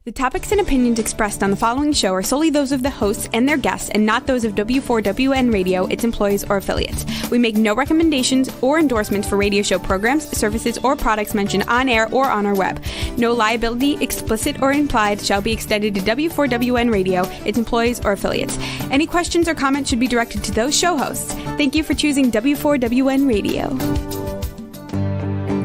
The topics and opinions expressed on the following show are solely those of the hosts and their guests and not those of W4WN Radio, its employees, or affiliates. We make no recommendations or endorsements for radio show programs, services, or products mentioned on air or on our web. No liability, explicit or implied, shall be extended to W4WN Radio, its employees, or affiliates. Any questions or comments should be directed to those show hosts. Thank you for choosing W4WN Radio.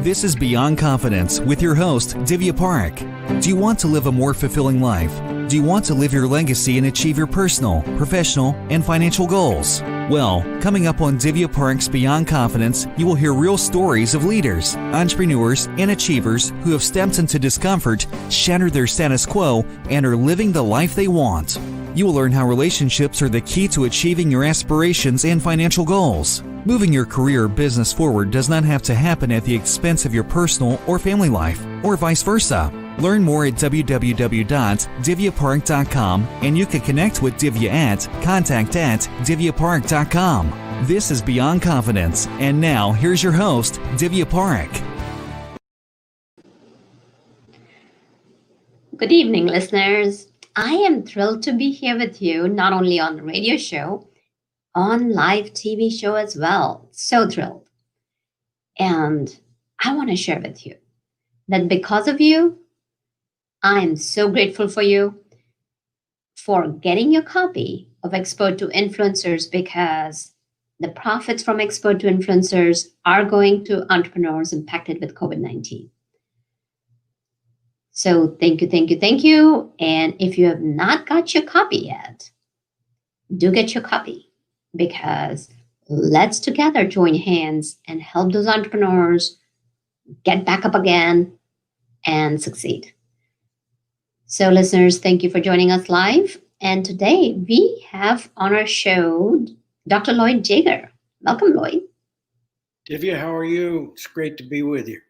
This is Beyond Confidence with your host, Divya Park. Do you want to live a more fulfilling life? Do you want to live your legacy and achieve your personal, professional, and financial goals? Well, coming up on Divya Park's Beyond Confidence, you will hear real stories of leaders, entrepreneurs, and achievers who have stepped into discomfort, shattered their status quo, and are living the life they want. You will learn how relationships are the key to achieving your aspirations and financial goals. Moving your career or business forward does not have to happen at the expense of your personal or family life, or vice versa. Learn more at www.divyapark.com, and you can connect with Divya at contact@divyapark.com. This is Beyond Confidence, and now here's your host, Divya Park. Good evening, listeners. I am thrilled to be here with you, not only on the radio show, on live TV show as well. So thrilled. And I want to share with you that because of you, I am so grateful for you for getting your copy of Expert to Influencers, because the profits from Expert to Influencers are going to entrepreneurs impacted with COVID-19. So thank you, thank you, thank you. And if you have not got your copy yet, do get your copy, because let's together join hands and help those entrepreneurs get back up again and succeed. So listeners, thank you for joining us live. And today we have on our show, Dr. Lloyd Jager. Welcome, Lloyd. Divya, how are you? It's great to be with you.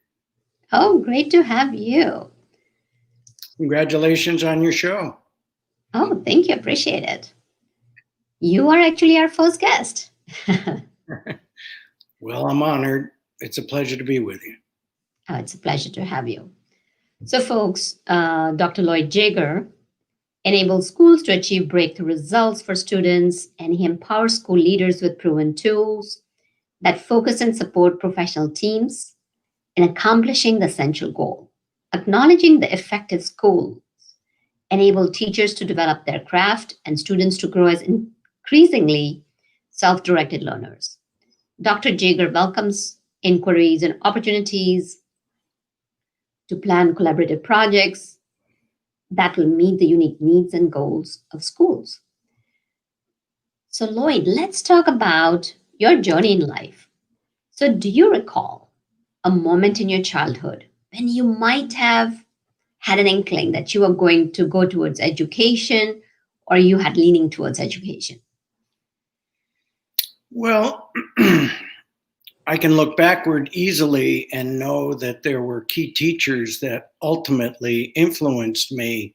Oh, great to have you. Congratulations on your show. Oh, thank you. Appreciate it. You are actually our first guest. Well, I'm honored. It's a pleasure to be with you. Oh, it's a pleasure to have you. So folks, Dr. Lloyd Jager enables schools to achieve breakthrough results for students, and he empowers school leaders with proven tools that focus and support professional teams in accomplishing the central goal. Acknowledging the effective schools enable teachers to develop their craft and students to grow as increasingly self-directed learners. Dr. Jager welcomes inquiries and opportunities to plan collaborative projects that will meet the unique needs and goals of schools. So Lloyd, let's talk about your journey in life. So do you recall a moment in your childhood when you might have had an inkling that you were going to go towards education, or you had leaning towards education? Well, I can look backward easily and know that there were key teachers that ultimately influenced me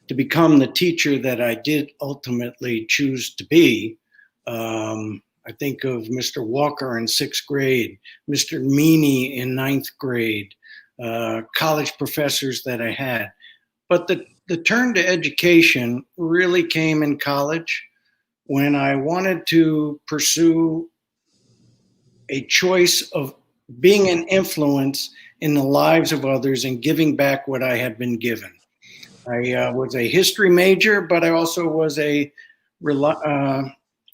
to become the teacher that I did ultimately choose to be. I think of Mr. Walker in 6th grade, Mr. Meany in 9th grade, college professors that I had. But the turn to education really came in college, when I wanted to pursue a choice of being an influence in the lives of others and giving back what I had been given. I was a history major, but I also was I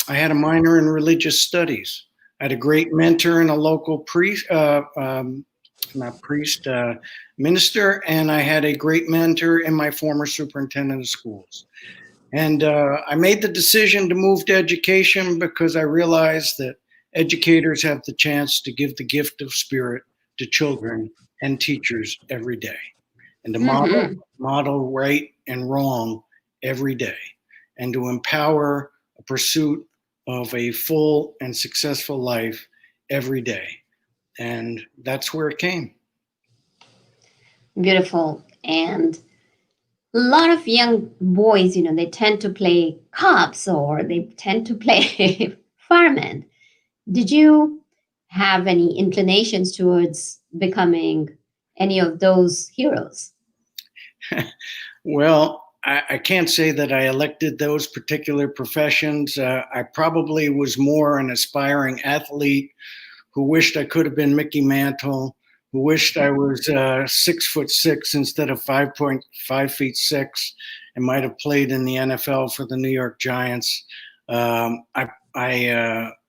had a minor in religious studies. I had a great mentor in a local minister, and I had a great mentor in my former superintendent of schools. And I made the decision to move to education because I realized that educators have the chance to give the gift of spirit to children and teachers every day, and to model right and wrong every day, and to empower a pursuit of a full and successful life every day. And that's where it came. Beautiful. And a lot of young boys, they tend to play cops, or they tend to play firemen. Did you have any inclinations towards becoming any of those heroes? Well, I can't say that I elected those particular professions. I probably was more an aspiring athlete who wished I could have been Mickey Mantle, who wished I was 6'6" instead of 5.5 feet 6, and might have played in the NFL for the New York Giants. I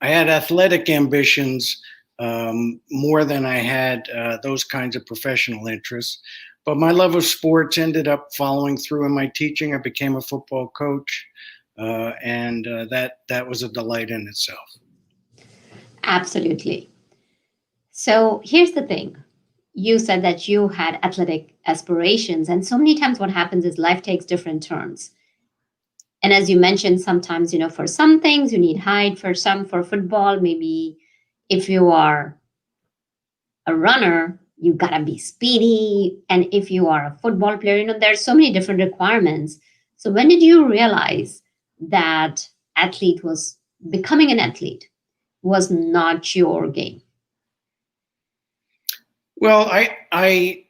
had athletic ambitions more than I had those kinds of professional interests. But my love of sports ended up following through in my teaching. I became a football coach, and that was a delight in itself. Absolutely. So here's the thing. You said that you had athletic aspirations, and so many times what happens is life takes different turns. And as you mentioned, sometimes, for some things you need height, for football, maybe if you are a runner, you gotta be speedy. And if you are a football player, there's so many different requirements. So when did you realize that becoming an athlete was not your game? Well, I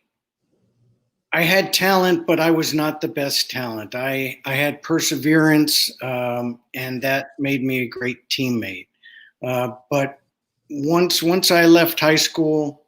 had talent, but I was not the best talent. I had perseverance, and that made me a great teammate. But once I left high school,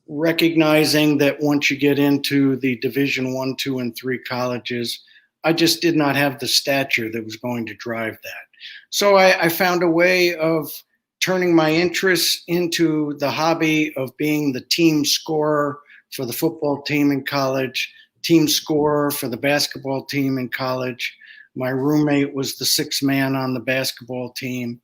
recognizing that once you get into the Division I, II, and III colleges, I just did not have the stature that was going to drive that. So I found a way of turning my interests into the hobby of being the team scorer for the football team in college, team scorer for the basketball team in college. My roommate was the sixth man on the basketball team.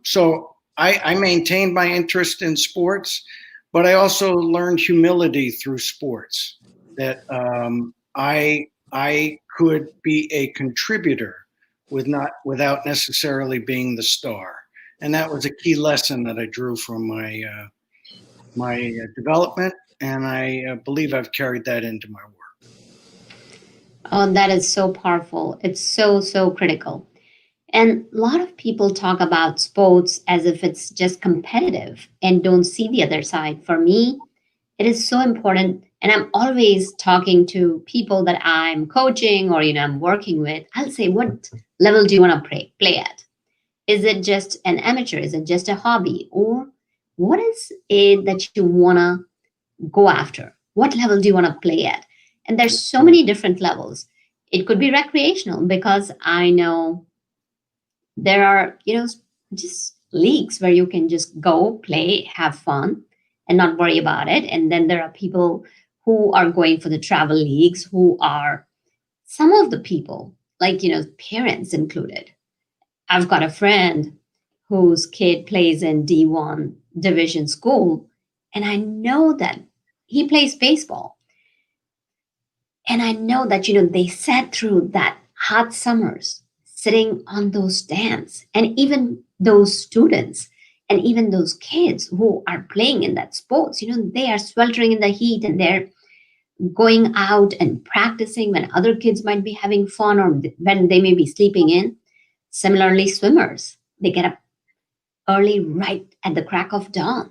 So I maintained my interest in sports, but I also learned humility through sports, that I could be a contributor without necessarily being the star. And that was a key lesson that I drew from my development, and I believe I've carried that into my work. Oh, that is so powerful. It's so, so critical. And a lot of people talk about sports as if it's just competitive and don't see the other side. For me, it is so important. And I'm always talking to people that I'm coaching or I'm working with. I'll say, what level do you want to play at? Is it just an amateur? Is it just a hobby? Or what is it that you want to go after? What level do you want to play at? And there's so many different levels. It could be recreational, because I know there are, just leagues where you can just go play, have fun, and not worry about it. And then there are people who are going for the travel leagues, who are some of the people, like, parents included. I've got a friend whose kid plays in D1 division school, and I know that he plays baseball. And I know that, they sat through that hot summers sitting on those stands, and even those students and even those kids who are playing in that sports, they are sweltering in the heat, and they're going out and practicing when other kids might be having fun, or when they may be sleeping in. Similarly, swimmers, they get up early, right at the crack of dawn.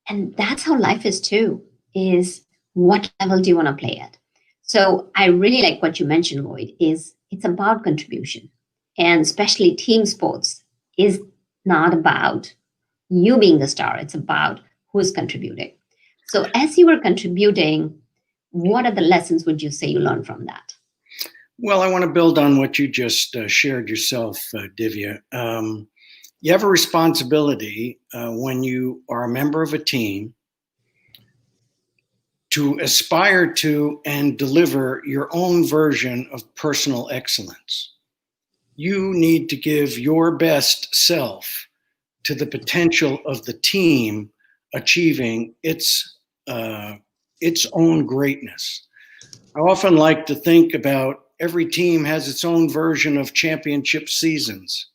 And that's how life is too, is what level do you want to play at? So I really like what you mentioned, Lloyd, is it's about contribution. And especially team sports is not about you being the star. It's about who's contributing. So as you were contributing, what are the lessons would you say you learned from that? Well, I want to build on what you just shared yourself, Divya. You have a responsibility when you are a member of a team to aspire to and deliver your own version of personal excellence. You need to give your best self to the potential of the team achieving its own greatness. I often like to think about every team has its own version of championship seasons,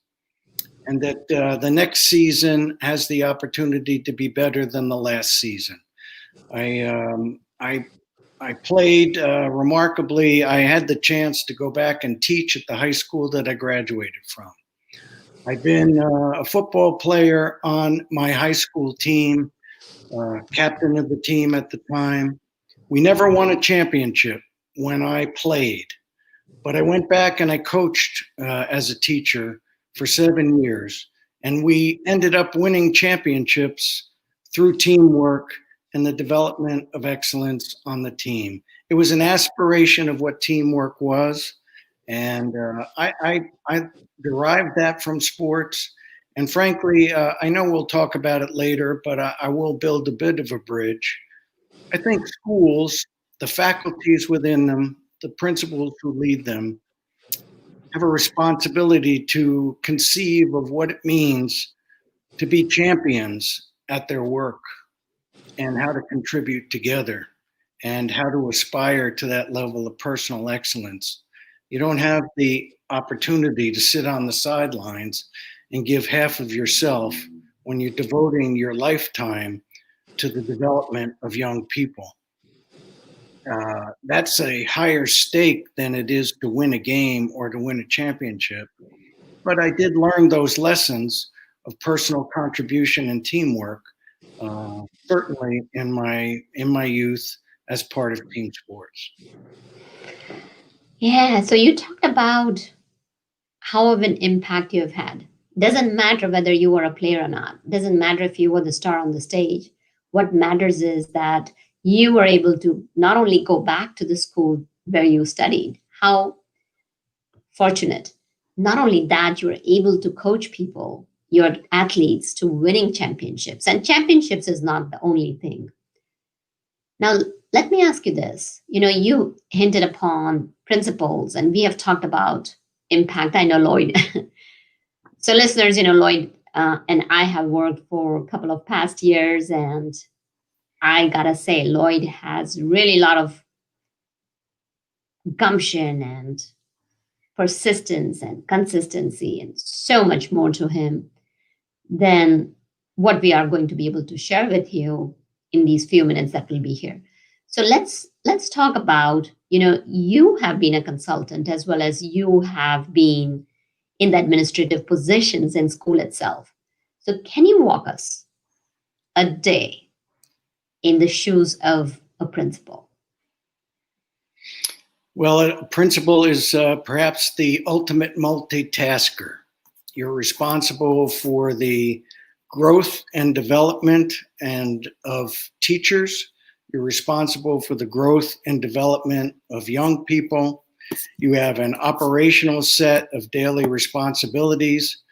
and that the next season has the opportunity to be better than the last season. I played remarkably. I had the chance to go back and teach at the high school that I graduated from. I've been a football player on my high school team, captain of the team at the time. We never won a championship. when I played, but I went back and I coached as a teacher for 7 years, and we ended up winning championships through teamwork and the development of excellence on the team. It was an aspiration of what teamwork was, and I derived that from sports. And frankly, I know we'll talk about it later, but I will build a bit of a bridge. I think schools, the faculties within them, the principals who lead them, have a responsibility to conceive of what it means to be champions at their work and how to contribute together and how to aspire to that level of personal excellence. You don't have the opportunity to sit on the sidelines and give half of yourself when you're devoting your lifetime to the development of young people. That's a higher stake than it is to win a game or to win a championship. But I did learn those lessons of personal contribution and teamwork, certainly in my youth as part of team sports. Yeah, so you talked about how of an impact you have had. Doesn't matter whether you were a player or not. Doesn't matter if you were the star on the stage. What matters is that you were able to not only go back to the school where you studied, how fortunate. Not only that, you were able to coach people, your athletes, to winning championships. And championships is not the only thing. Now, let me ask you this. You hinted upon principles, and we have talked about impact. I know Lloyd. So, listeners, Lloyd and I have worked for a couple of past years, and I gotta say, Lloyd has really a lot of gumption and persistence and consistency and so much more to him than what we are going to be able to share with you in these few minutes that will be here. So let's talk about, you have been a consultant as well as you have been in the administrative positions in school itself. So can you walk us a day in the shoes of a principal? Well, a principal is perhaps the ultimate multitasker. You're responsible for the growth and development of teachers. You're responsible for the growth and development of young people. You have an operational set of daily responsibilities,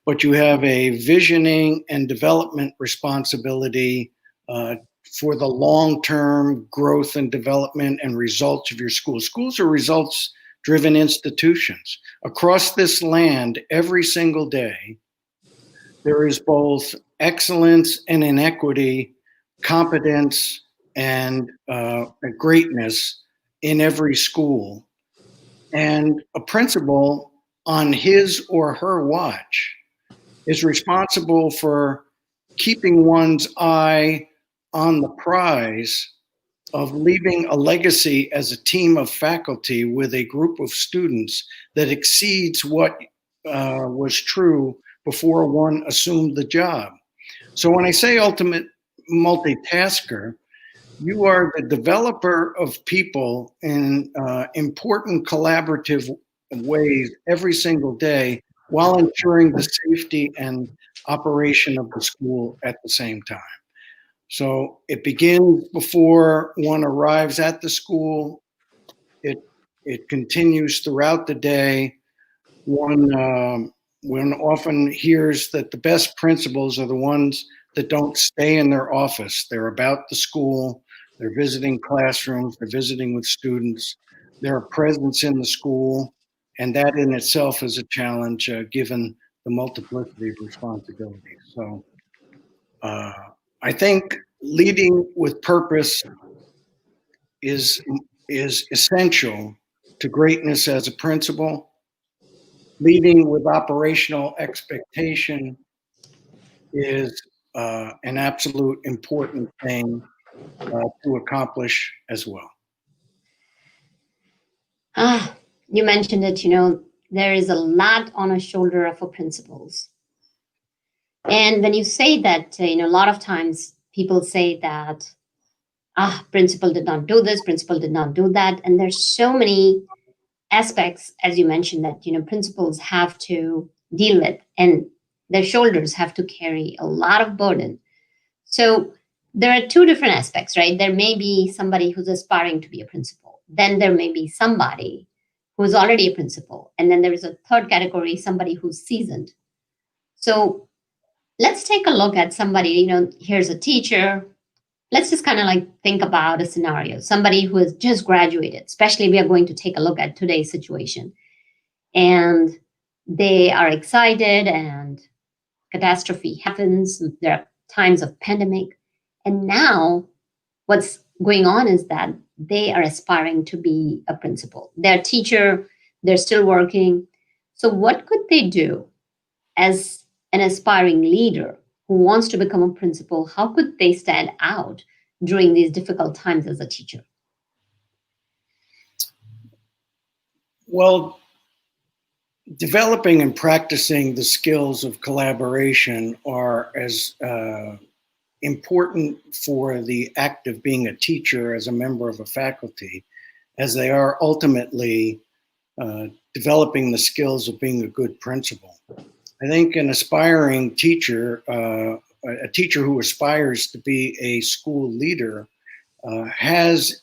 but you have a visioning and development responsibility for the long-term growth and development and results of your school. Schools are results-driven institutions. Across this land, every single day, there is both excellence and inequity, competence and greatness in every school. And a principal on his or her watch is responsible for keeping one's eye on the prize of leaving a legacy as a team of faculty with a group of students that exceeds what was true before one assumed the job. So when I say ultimate multitasker, you are the developer of people in important collaborative ways every single day while ensuring the safety and operation of the school at the same time. So it begins before one arrives at the school. It continues throughout the day. One often hears that the best principals are the ones that don't stay in their office. They're about the school. They're visiting classrooms. They're visiting with students. They're a presence in the school. And that in itself is a challenge given the multiplicity of responsibilities. So I think leading with purpose is essential to greatness as a principal. Leading with operational expectation is an absolute important thing to accomplish as well. You mentioned it, there is a lot on a shoulder of a principals. And when you say that, a lot of times people say that principal did not do this, principal did not do that. And there's so many aspects, as you mentioned, that principals have to deal with, and their shoulders have to carry a lot of burden. So there are two different aspects, right? There may be somebody who's aspiring to be a principal. Then there may be somebody who's already a principal. And then there is a third category, somebody who's seasoned. So let's take a look at somebody, here's a teacher. Let's just kind of like think about a scenario, somebody who has just graduated, especially we are going to take a look at today's situation. And they are excited and catastrophe happens. There are times of pandemic. And now what's going on is that they are aspiring to be a principal. They're a teacher, they're still working. So what could they do as an aspiring leader who wants to become a principal? How could they stand out during these difficult times as a teacher? Well, developing and practicing the skills of collaboration are as important for the act of being a teacher as a member of a faculty as they are ultimately developing the skills of being a good principal. I think an aspiring teacher, a teacher who aspires to be a school leader, has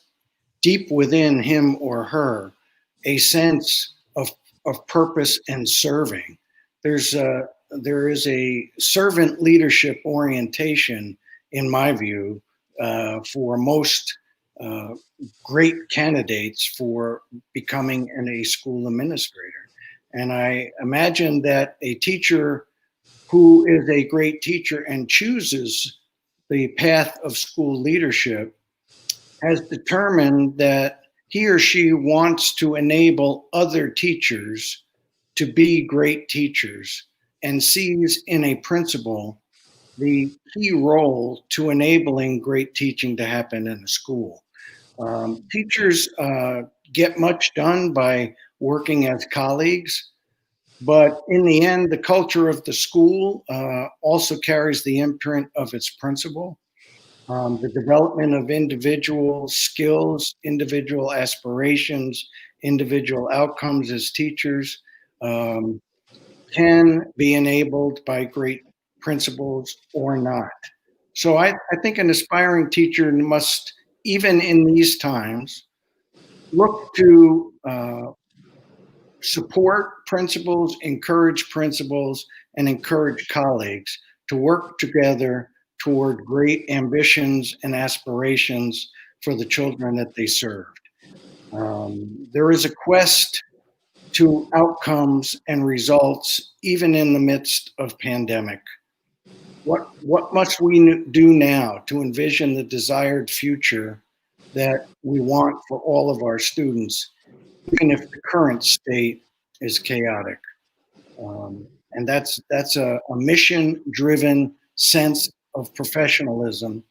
deep within him or her a sense of purpose and serving. There is a servant leadership orientation, in my view, for most great candidates for becoming a school administrator. And I imagine that a teacher who is a great teacher and chooses the path of school leadership has determined that he or she wants to enable other teachers to be great teachers and sees in a principal the key role to enabling great teaching to happen in a school. Teachers get much done by working as colleagues, but in the end, the culture of the school also carries the imprint of its principal. The development of individual skills, individual aspirations, individual outcomes as teachers can be enabled by great principals or not. So I think an aspiring teacher must, even in these times, look to support principals, and encourage colleagues to work together toward great ambitions and aspirations for the children that they served. There is a quest to outcomes and results, even in the midst of pandemic. What must we do now to envision the desired future that we want for all of our students, even if the current state is chaotic? And that's a mission-driven sense of professionalism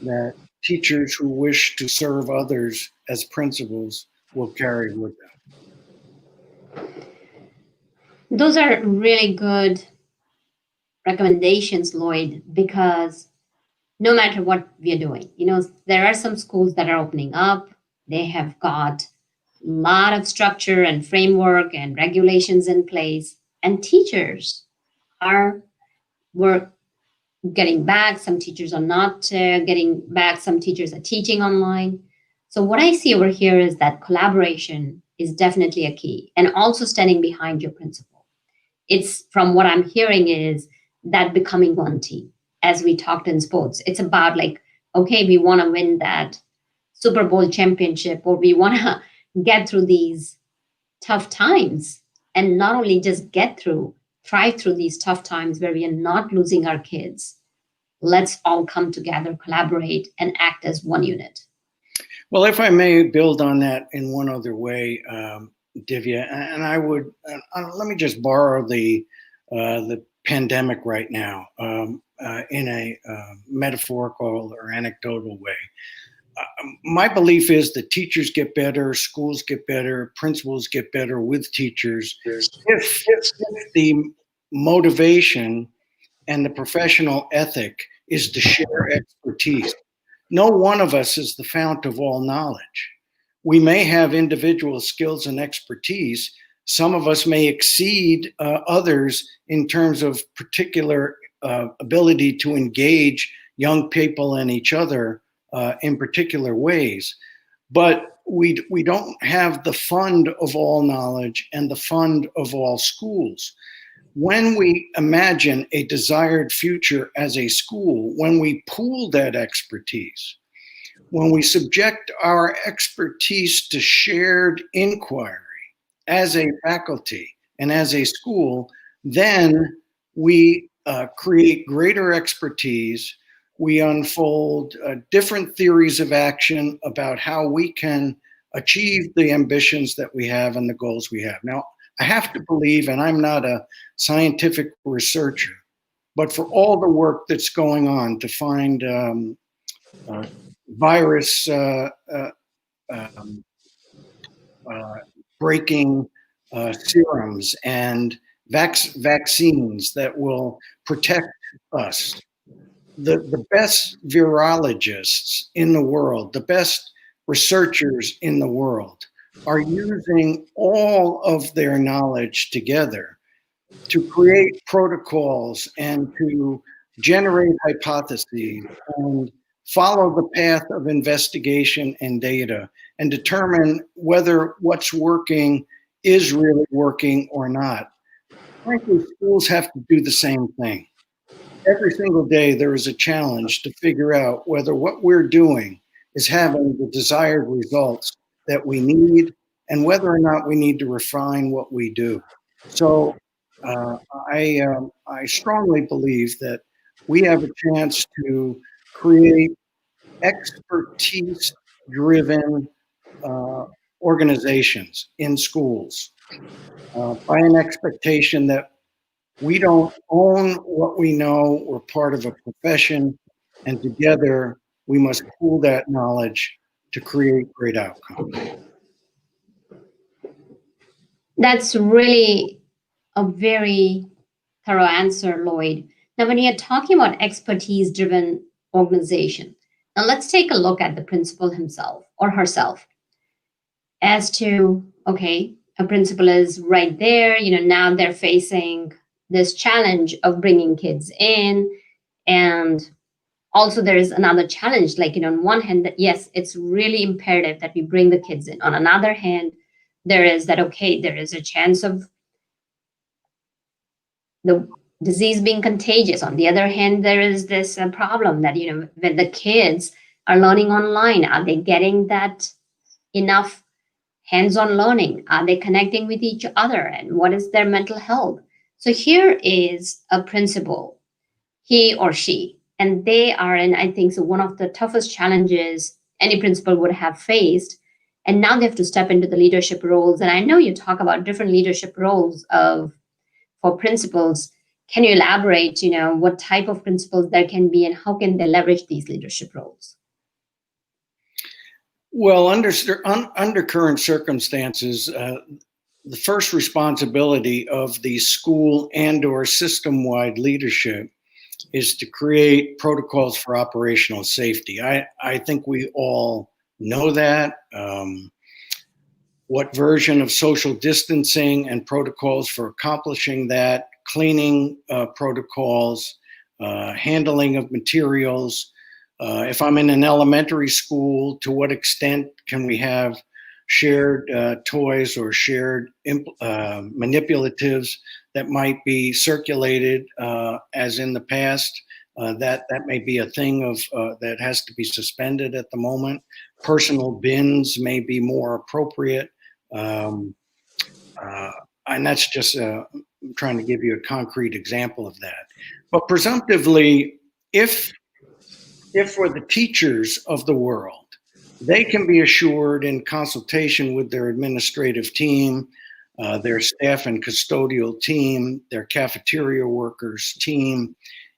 that teachers who wish to serve others as principals will carry with them. Those are really good recommendations, Lloyd, because no matter what we are doing, there are some schools that are opening up. They have got a lot of structure and framework and regulations in place, and teachers we're getting back. Some teachers are not getting back. Some teachers are teaching online. So what I see over here is that collaboration is definitely a key, and also standing behind your principal. It's, from what I'm hearing, is that becoming one team. As we talked in sports, it's about like, okay, we want to win that Super Bowl championship, or we want to get through these tough times, and not only just thrive through these tough times where we are not losing our kids. Let's all come together, collaborate, and act as one unit. Well, if I may build on that in one other way, Divya, and I would let me just borrow the pandemic right now in a metaphorical or anecdotal way. My belief is that teachers get better, schools get better, principals get better with teachers if the motivation and the professional ethic is to share expertise, no one of us is the fount of all knowledge. We may have individual skills and expertise. Some of us may exceed others in terms of particular ability to engage young people and each other in particular ways. But we don't have the fund of all knowledge and the fund of all schools. When we imagine a desired future as a school, when we pool that expertise, when we subject our expertise to shared inquiry as a faculty and as a school, then we create greater expertise. We unfold different theories of action about how we can achieve the ambitions that we have and the goals we have. Now, I have to believe, and I'm not a scientific researcher, but for all the work that's going on to find virus breaking serums and vaccines that will protect us, the best virologists in the world, the best researchers in the world are using all of their knowledge together to create protocols and to generate hypotheses and follow the path of investigation and data and determine whether what's working is really working or not. Frankly, schools have to do the same thing. Every single day there is a challenge to figure out whether what we're doing is having the desired results that we need and whether or not we need to refine what we do. So I strongly believe that we have a chance to create expertise-driven organizations in schools by an expectation that we don't own what we know. We're part of a profession, and together we must pool that knowledge to create great outcomes. That's really a very thorough answer, Lloyd. Now, when you're talking about expertise-driven organization, now let's take a look at the principal himself or herself as to, okay, a principal is right there, now they're facing this challenge of bringing kids in. And also there is another challenge, like, on one hand, that yes, it's really imperative that we bring the kids in. On another hand, there is that, okay, there is a chance of the disease being contagious. On the other hand, there is this problem that, when the kids are learning online, are they getting that enough hands-on learning? Are they connecting with each other? And what is their mental health? So here is a principal, he or she, and they are in, I think, so one of the toughest challenges any principal would have faced. And now they have to step into the leadership roles. And I know you talk about different leadership roles for principals. Can you elaborate, what type of principals there can be and how can they leverage these leadership roles? Well, under current circumstances, the first responsibility of the school and/or system-wide leadership is to create protocols for operational safety. I think we all know that. What version of social distancing and protocols for accomplishing that, cleaning protocols, handling of materials. If I'm in an elementary school, to what extent can we have shared toys or shared manipulatives that might be circulated as in the past? That may be a thing that has to be suspended at the moment. Personal bins may be more appropriate. And that's just I'm trying to give you a concrete example of that. But presumptively, if for the teachers of the world, they can be assured in consultation with their administrative team, their staff and custodial team, their cafeteria workers team,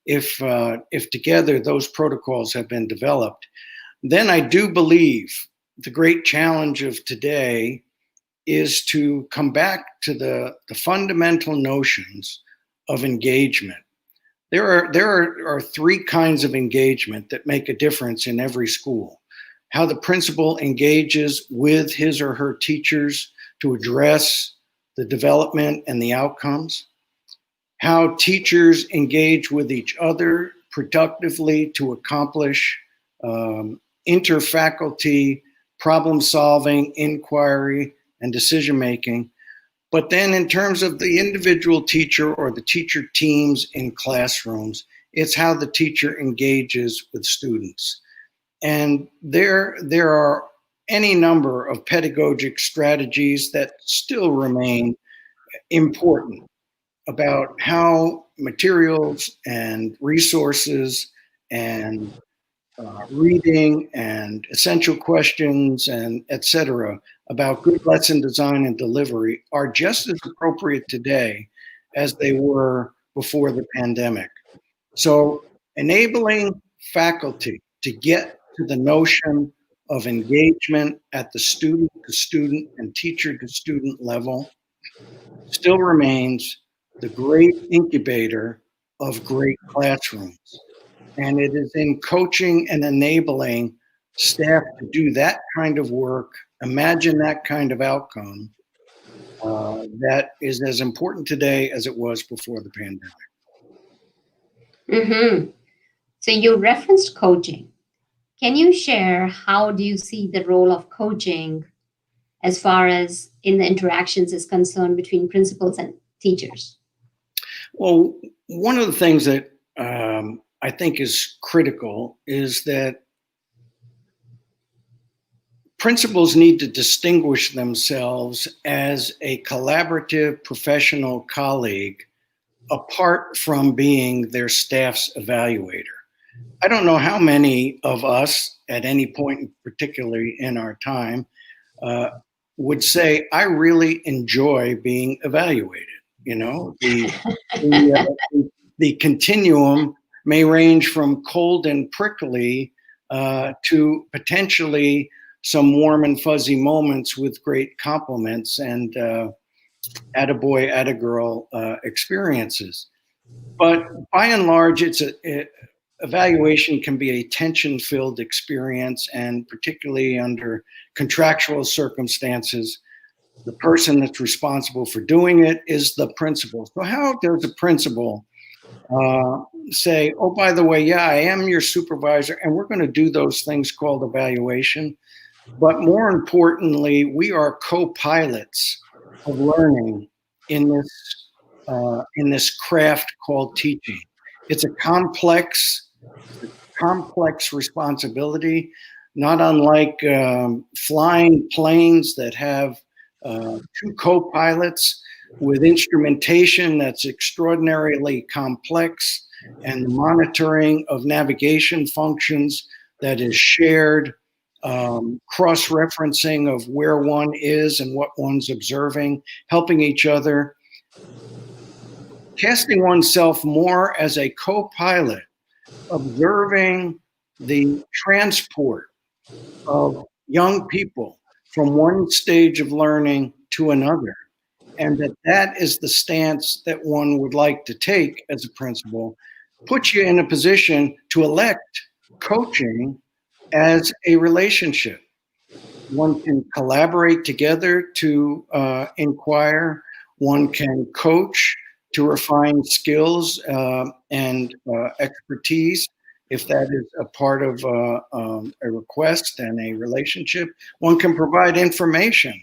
if together those protocols have been developed, then I do believe the great challenge of today is to come back to the fundamental notions of engagement, There are three kinds of engagement that make a difference in every school. How the principal engages with his or her teachers to address the development and the outcomes. How teachers engage with each other productively to accomplish interfaculty problem solving, inquiry, and decision making. But then in terms of the individual teacher or the teacher teams in classrooms, it's how the teacher engages with students. And there are any number of pedagogic strategies that still remain important about how materials and resources and reading and essential questions and et cetera about good lesson design and delivery are just as appropriate today as they were before the pandemic. So enabling faculty to get to the notion of engagement at the student to student and teacher to student level still remains the great incubator of great classrooms. And it is in coaching and enabling staff to do that kind of work, imagine that kind of outcome, that is as important today as it was before the pandemic. Mm-hmm. So you referenced coaching. Can you share how do you see the role of coaching as far as in the interactions is concerned between principals and teachers? Well, one of the things that I think is critical is that principals need to distinguish themselves as a collaborative professional colleague apart from being their staff's evaluator. I don't know how many of us at any point, particularly in our time, would say, I really enjoy being evaluated. You know, the continuum may range from cold and prickly to potentially some warm and fuzzy moments with great compliments and attaboy, attagirl experiences. But by and large, evaluation can be a tension-filled experience, and particularly under contractual circumstances, the person that's responsible for doing it is the principal. So how does a principal say, oh, by the way, yeah, I am your supervisor, and we're going to do those things called evaluation. But more importantly, we are co-pilots of learning in this craft called teaching. It's a complex responsibility, not unlike flying planes that have two co-pilots with instrumentation that's extraordinarily complex and the monitoring of navigation functions that is shared, cross-referencing of where one is and what one's observing, helping each other. Casting oneself more as a co-pilot, observing the transport of young people from one stage of learning to another, and that is the stance that one would like to take as a principal, puts you in a position to elect coaching as a relationship. One can collaborate together to inquire. One can coach to refine skills and expertise, if that is a part of a request and a relationship. One can provide information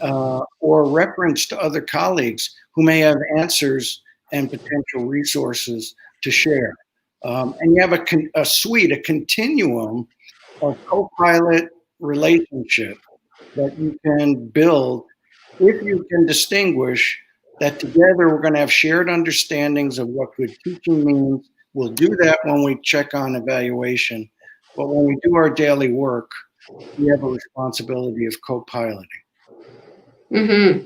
or reference to other colleagues who may have answers and potential resources to share. And you have a suite, a continuum of co-pilot relationship that you can build if you can distinguish that together we're going to have shared understandings of what good teaching means. We'll do that when we check on evaluation, but when we do our daily work, we have a responsibility of co-piloting. Mm-hmm.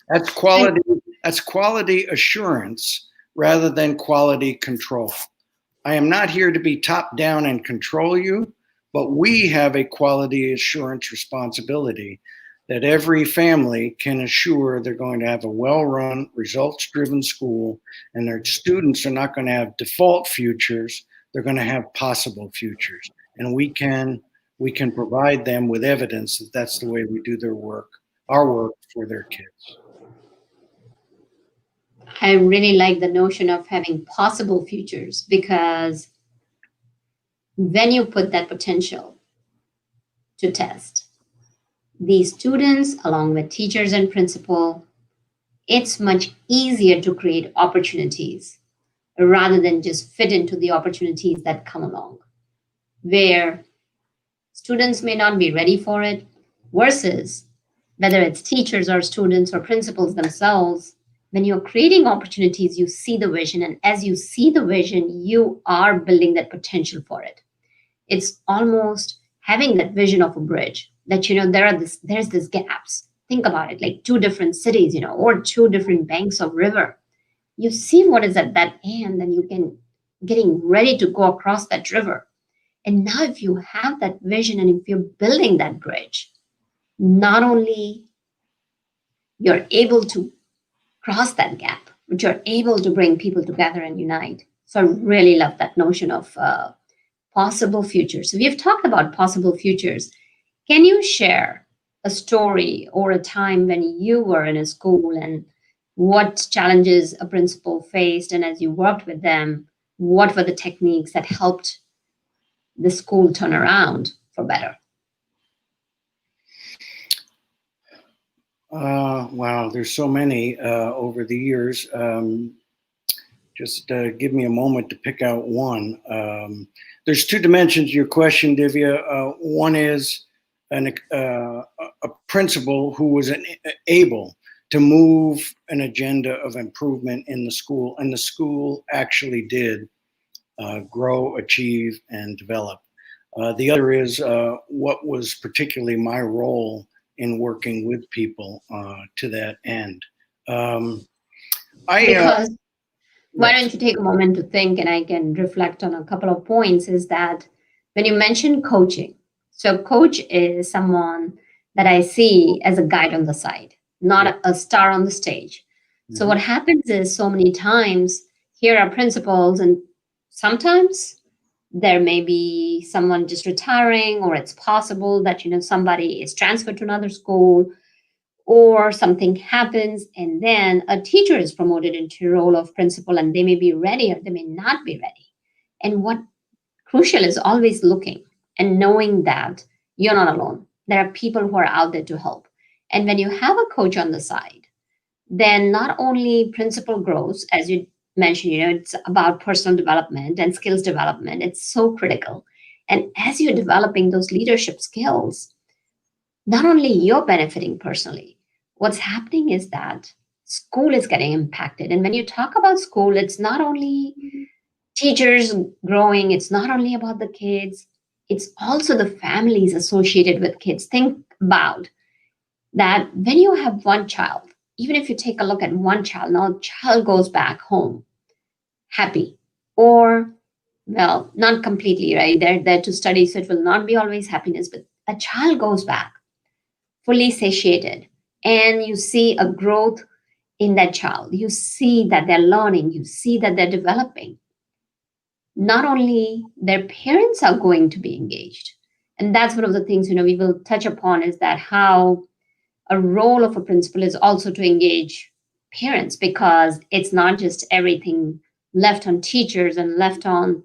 That's quality assurance rather than quality control. I am not here to be top down and control you, but we have a quality assurance responsibility that every family can assure they're going to have a well-run, results-driven school, and their students are not going to have default futures, they're going to have possible futures. And we can provide them with evidence that that's the way we do their work, our work for their kids. I really like the notion of having possible futures, because when you put that potential to test, the students, along with teachers and principal, it's much easier to create opportunities rather than just fit into the opportunities that come along, where students may not be ready for it, versus whether it's teachers or students or principals themselves. When you're creating opportunities, you see the vision, and as you see the vision, you are building that potential for it. It's almost having that vision of a bridge that, there's this gaps. Think about it, like two different cities, or two different banks of river. You see what is at that end, and you can getting ready to go across that river. And now if you have that vision and if you're building that bridge, not only you're able to cross that gap, but you're able to bring people together and unite. So I really love that notion of possible futures. So we've talked about possible futures. Can you share a story or a time when you were in a school and what challenges a principal faced, and as you worked with them, what were the techniques that helped the school turn around for better? Wow, there's so many over the years. Just give me a moment to pick out one. There's two dimensions to your question, Divya. One is a principal who was able to move an agenda of improvement in the school, and the school actually did grow, achieve, and develop. The other is what was particularly my role in working with people to that end. Because why don't you take a moment to think, and I can reflect on a couple of points, is that when you mentioned coaching, so coach is someone that I see as a guide on the side, not a star on the stage. Mm-hmm. So what happens is, so many times here are principals, and sometimes there may be someone just retiring, or it's possible that somebody is transferred to another school, or something happens and then a teacher is promoted into a role of principal, and they may be ready or they may not be ready. And what crucial is always looking and knowing that you're not alone. There are people who are out there to help. And when you have a coach on the side, then not only principal grows, as you mentioned, it's about personal development and skills development. It's so critical. And as you're developing those leadership skills, not only you're benefiting personally, what's happening is that school is getting impacted. And when you talk about school, it's not only teachers growing, it's not only about the kids, it's also the families associated with kids. Think about that when you have one child, even if you take a look at one child, now a child goes back home happy, or, well, not completely, right? They're there to study, so it will not be always happiness, but a child goes back fully satiated, and you see a growth in that child. You see that they're learning, you see that they're developing. Not only their parents are going to be engaged, and that's one of the things we will touch upon, is that how a role of a principal is also to engage parents, because it's not just everything left on teachers and left on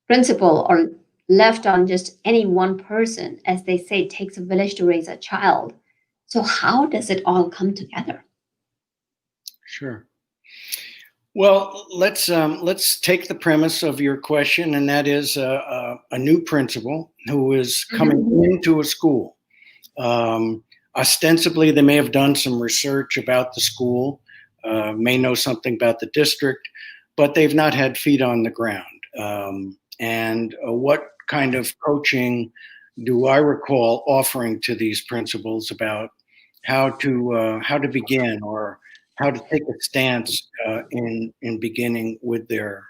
principal or left on just any one person. As they say, it takes a village to raise a child. So how does it all come together? Sure. Well, let's take the premise of your question, and that is a new principal who is coming into a school. Ostensibly, they may have done some research about the school, may know something about the district, but they've not had feet on the ground. And what kind of coaching do I recall offering to these principals about how to begin, or how to take a stance in beginning with their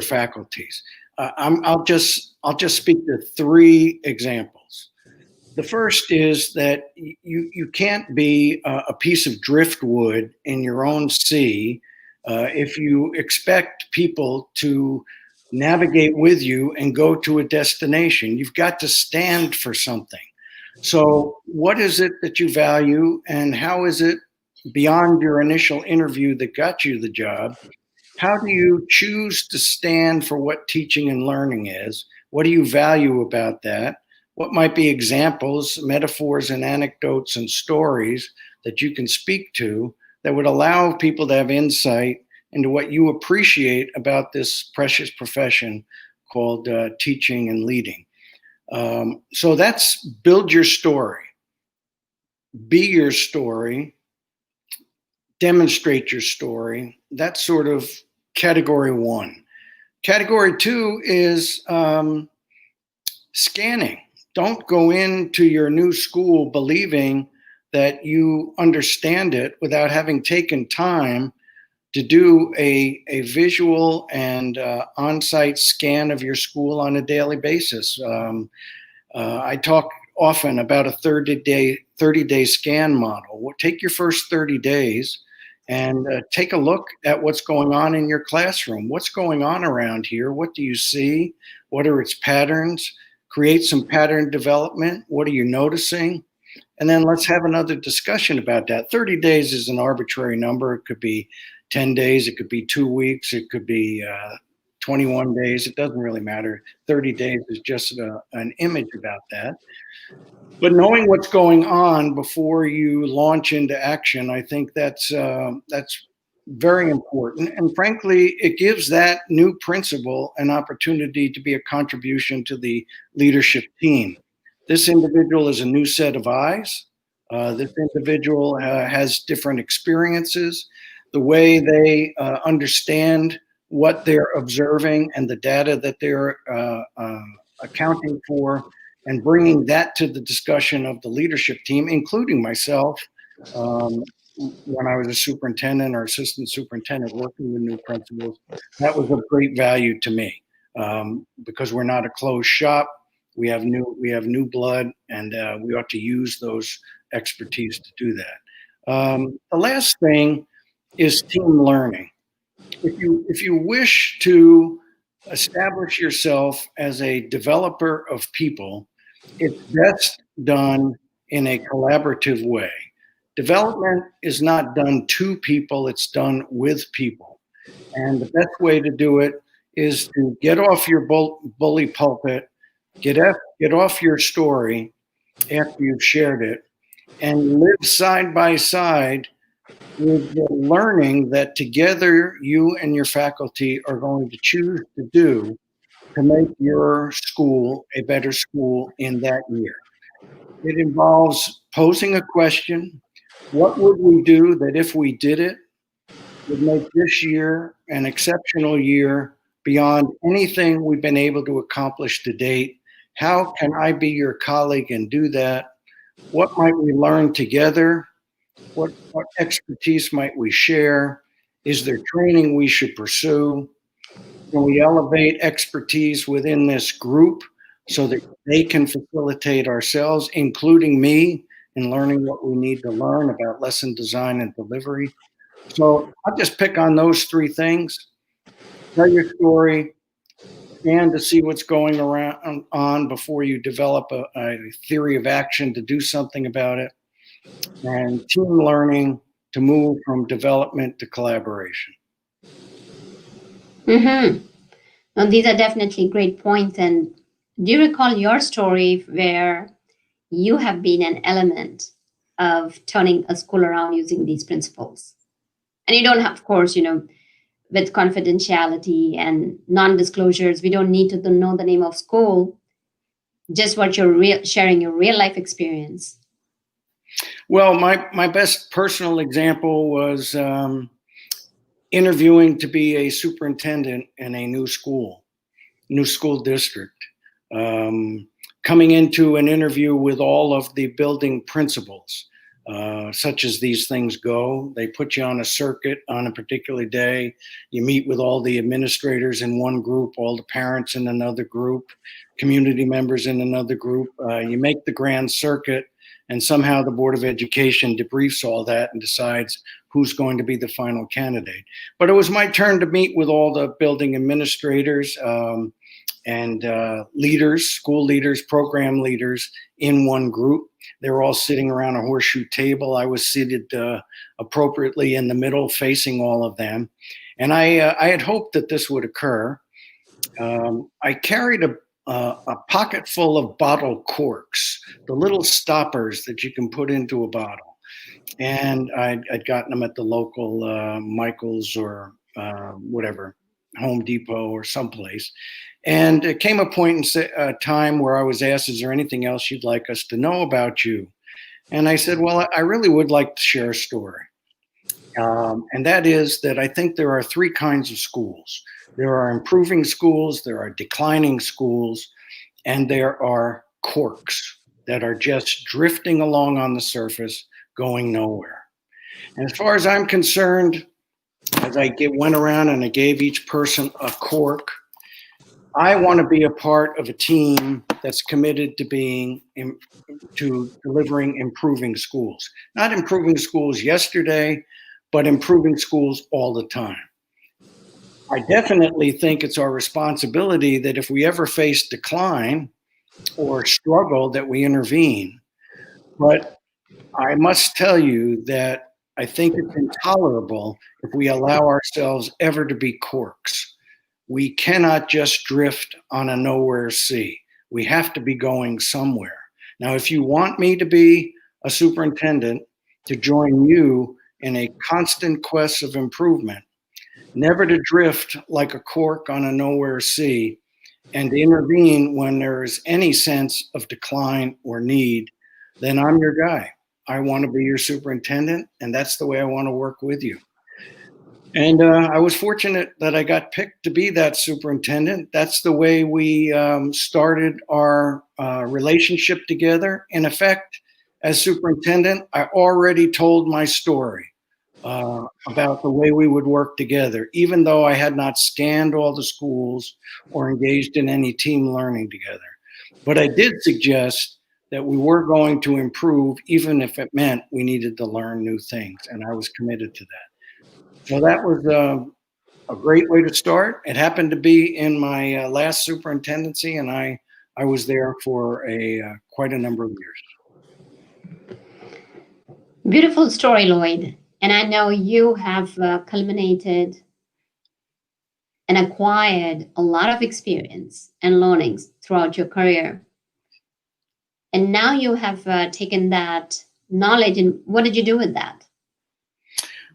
faculties? I'll just speak to three examples. The first is that you can't be a piece of driftwood in your own sea if you expect people to navigate with you and go to a destination. You've got to stand for something. So what is it that you value, and how is it beyond your initial interview that got you the job? How do you choose to stand for what teaching and learning is? What do you value about that? What might be examples, metaphors, and anecdotes and stories that you can speak to that would allow people to have insight into what you appreciate about this precious profession called teaching and leading? So that's build your story, be your story, demonstrate your story. That's sort of category one. Category two is scanning. Don't go into your new school believing that you understand it without having taken time to do a visual and on-site scan of your school on a daily basis. I talk often about a 30-day scan model. Take your first 30 days and take a look at what's going on in your classroom. What's going on around here? What do you see? What are its patterns? Create some pattern development. What are you noticing? And then let's have another discussion about that. 30 days is an arbitrary number. It could be 10 days. It could be 2 weeks. It could be 21 days. It doesn't really matter. 30 days is just an image about that. But knowing what's going on before you launch into action, I think that's very important. And frankly, it gives that new principal an opportunity to be a contribution to the leadership team. This individual is a new set of eyes. This individual has different experiences. The way they understand what they're observing and the data that they're accounting for, and bringing that to the discussion of the leadership team, including myself, when I was a superintendent or assistant superintendent working with new principals. That was of great value to me because we're not a closed shop. We have new blood, and we ought to use those expertise to do that. The last thing is team learning. If you wish to establish yourself as a developer of people, it's best done in a collaborative way. Development is not done to people, it's done with people. And the best way to do it is to get off your bully pulpit, get off your story after you've shared it, and live side by side with the learning that together you and your faculty are going to choose to do to make your school a better school in that year. It involves posing a question. What would we do that if we did it would make this year an exceptional year beyond anything we've been able to accomplish to date? How can I be your colleague and do that? What might we learn together? What expertise might we share? Is there training we should pursue? Can we elevate expertise within this group so that they can facilitate ourselves, including me, in learning what we need to learn about lesson design and delivery? So I'll just pick on those three things. Tell your story, and to see what's going on before you develop a theory of action to do something about it, and team learning to move from development to collaboration. Mm-hmm. Now, these are definitely great points. And do you recall your story where you have been an element of turning a school around using these principles? And you don't have, of course, with confidentiality and non-disclosures, we don't need to know the name of school, just what you're sharing your real life experience. Well, my best personal example was interviewing to be a superintendent in a new school district. Coming into an interview with all of the building principals, such as these things go. They put you on a circuit on a particular day. You meet with all the administrators in one group, all the parents in another group, community members in another group. You make the grand circuit, and somehow the Board of Education debriefs all that and decides who's going to be the final candidate. But it was my turn to meet with all the building administrators and leaders, school leaders, program leaders in one group. They were all sitting around a horseshoe table. I was seated appropriately in the middle, facing all of them. And I had hoped that this would occur. I carried a pocket full of bottle corks, the little stoppers that you can put into a bottle. And I'd gotten them at the local Michael's or whatever, Home Depot or someplace. And it came a point in time where I was asked, is there anything else you'd like us to know about you? And I said, well, I really would like to share a story. And that is that I think there are three kinds of schools. There are improving schools, there are declining schools, and there are corks that are just drifting along on the surface, going nowhere. And as far as I'm concerned, as I went around and I gave each person a cork, I want to be a part of a team that's committed to delivering improving schools. Not improving schools yesterday, but improving schools all the time. I definitely think it's our responsibility that if we ever face decline or struggle, that we intervene. But I must tell you that I think it's intolerable if we allow ourselves ever to be corks. We cannot just drift on a nowhere sea. We have to be going somewhere. Now, if you want me to be a superintendent, to join you in a constant quest of improvement, never to drift like a cork on a nowhere sea, and to intervene when there is any sense of decline or need, then I'm your guy. I want to be your superintendent, and that's the way I want to work with you. And I was fortunate that I got picked to be that superintendent. That's the way we started our relationship together. In effect, as superintendent, I already told my story about the way we would work together, even though I had not scanned all the schools or engaged in any team learning together. But I did suggest that we were going to improve, even if it meant we needed to learn new things, and I was committed to that. So that was a great way to start. It happened to be in my last superintendency, and I was there for quite a number of years. Beautiful story, Lloyd. And I know you have culminated and acquired a lot of experience and learnings throughout your career. And now you have taken that knowledge, and what did you do with that?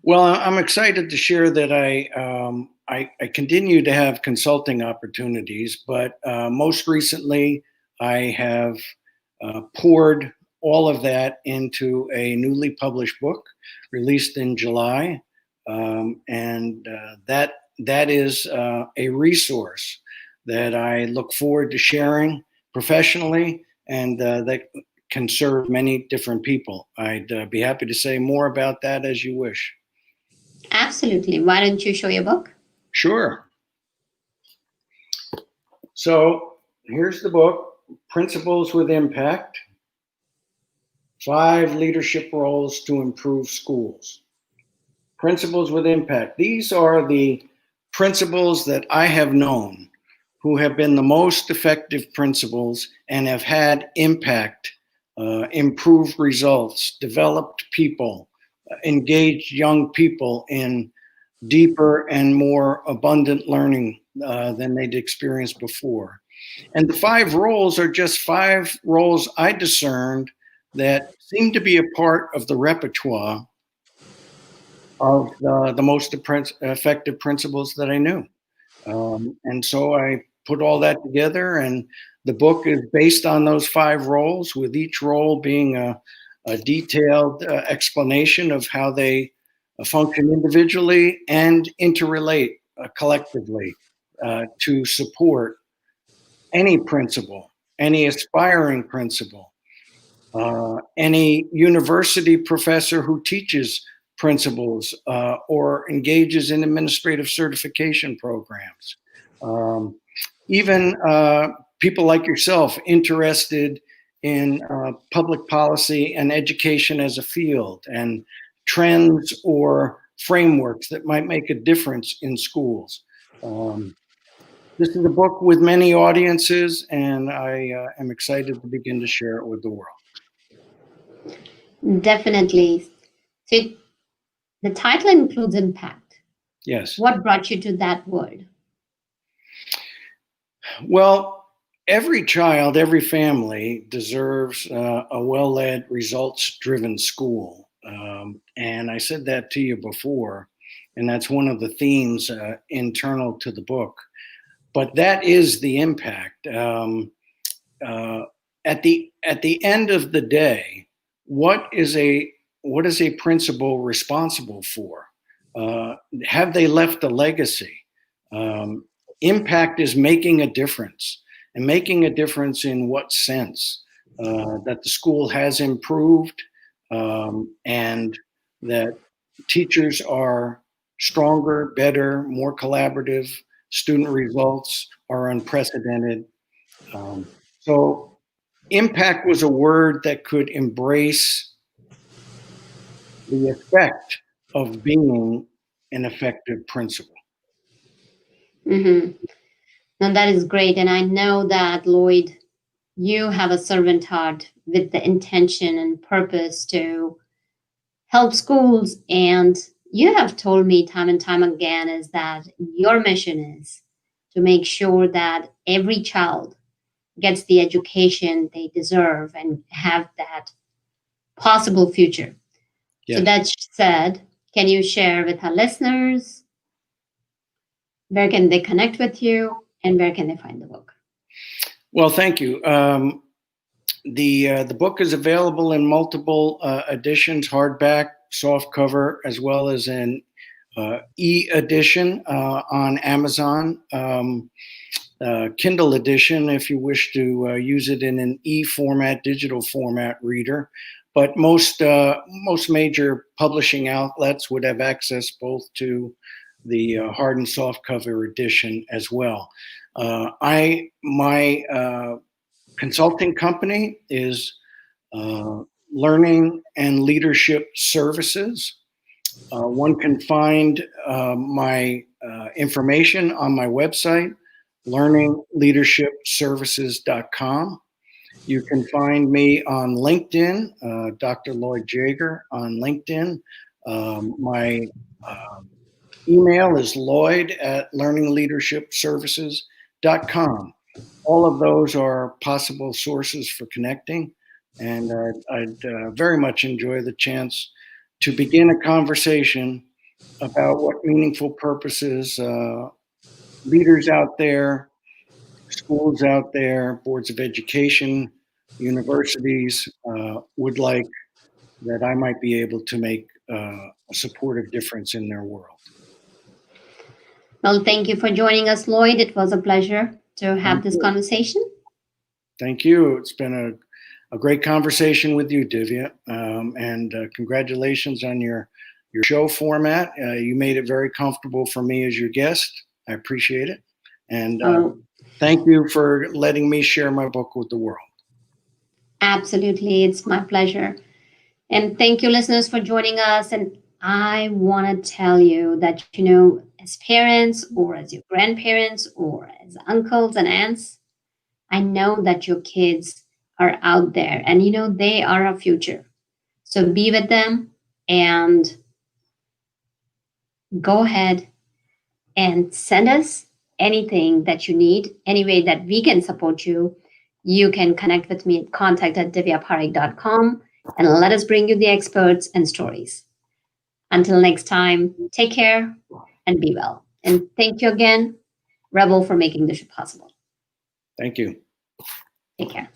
Well, I'm excited to share that I continue to have consulting opportunities, but most recently I have poured all of that into a newly published book released in July, and that is a resource that I look forward to sharing professionally, and that can serve many different people. I'd be happy to say more about that as you wish. Absolutely. Why don't you show your book? Sure. So here's the book, Principles with Impact, 5 Leadership Roles to Improve Schools. Principles with Impact. These are the principles that I have known who have been the most effective principles and have had impact, improved results, developed people, engaged young people in deeper and more abundant learning than they'd experienced before. And the 5 roles are just 5 roles I discerned that seem to be a part of the repertoire of the most effective principles that I knew. And so I put all that together, and the book is based on those 5 roles, with each role being a detailed explanation of how they function individually and interrelate collectively to support any principle, any aspiring principle, any university professor who teaches principals or engages in administrative certification programs. Even people like yourself interested in public policy and education as a field, and trends or frameworks that might make a difference in schools. This is a book with many audiences, and I am excited to begin to share it with the world. Definitely. So the title includes impact. Yes. What brought you to that word? Well, every child, every family deserves a well-led, results-driven school. And I said that to you before, and that's one of the themes internal to the book. But that is the impact. At the end of the day, what is a principal responsible for? Have they left a legacy? Impact is making a difference, and making a difference in what sense? That the school has improved, and that teachers are stronger, better, more collaborative, student results are unprecedented. So impact was a word that could embrace the effect of being an effective principal. Mm-hmm. Now that is great. And I know that, Lloyd, you have a servant heart with the intention and purpose to help schools. And you have told me time and time again is that your mission is to make sure that every child gets the education they deserve and have that possible future. Yes. So that said, can you share with our listeners, where can they connect with you and where can they find the book? Well, thank you. The book is available in multiple editions, hardback, softcover, as well as an e-edition on Amazon, Kindle edition if you wish to use it in an e-format, digital format reader. But most major publishing outlets would have access both to the hard and softcover edition as well. My consulting company is Learning and Leadership Services. One can find my information on my website, learningleadershipservices.com. You can find me on LinkedIn, Dr. Lloyd Jager on LinkedIn. My email is lloyd@learningleadershipservices.com. All of those are possible sources for connecting, and I'd very much enjoy the chance to begin a conversation about what meaningful purposes leaders out there, schools out there, boards of education, universities would like that I might be able to make a supportive difference in their world. Well, thank you for joining us, Lloyd. It was a pleasure to have this conversation. Thank you. It's been a great conversation with you, Divya, and congratulations on your show format. You made it very comfortable for me as your guest. I appreciate it. And thank you for letting me share my book with the world. Absolutely. It's my pleasure. And thank you, listeners, for joining us. And I want to tell you that, as parents or as your grandparents or as uncles and aunts, I know that your kids are out there and, they are our future. So be with them and go ahead and send us anything that you need, any way that we can support you. You can connect with me at contact@divyaparekh.com and let us bring you the experts and stories. Until next time, take care and be well. And thank you again, Rebel, for making this possible. Thank you. Take care.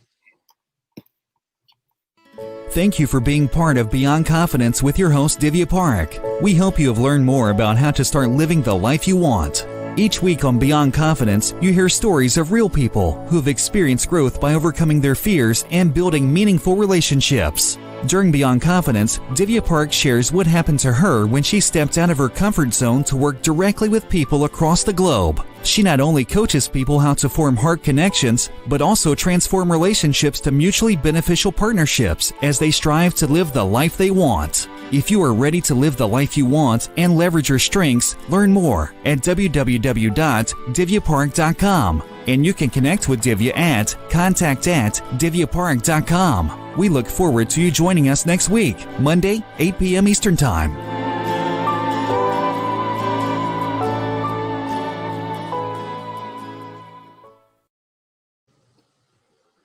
Thank you for being part of Beyond Confidence with your host, Divya Parekh. We hope you have learned more about how to start living the life you want. Each week on Beyond Confidence, you hear stories of real people who've experienced growth by overcoming their fears and building meaningful relationships. During Beyond Confidence, Divya Park shares what happened to her when she stepped out of her comfort zone to work directly with people across the globe. She not only coaches people how to form heart connections, but also transform relationships to mutually beneficial partnerships as they strive to live the life they want. If you are ready to live the life you want and leverage your strengths, learn more at www.divyapark.com. And you can connect with Divya at contact@divyapark.com. We look forward to you joining us next week, Monday, 8 p.m. Eastern Time.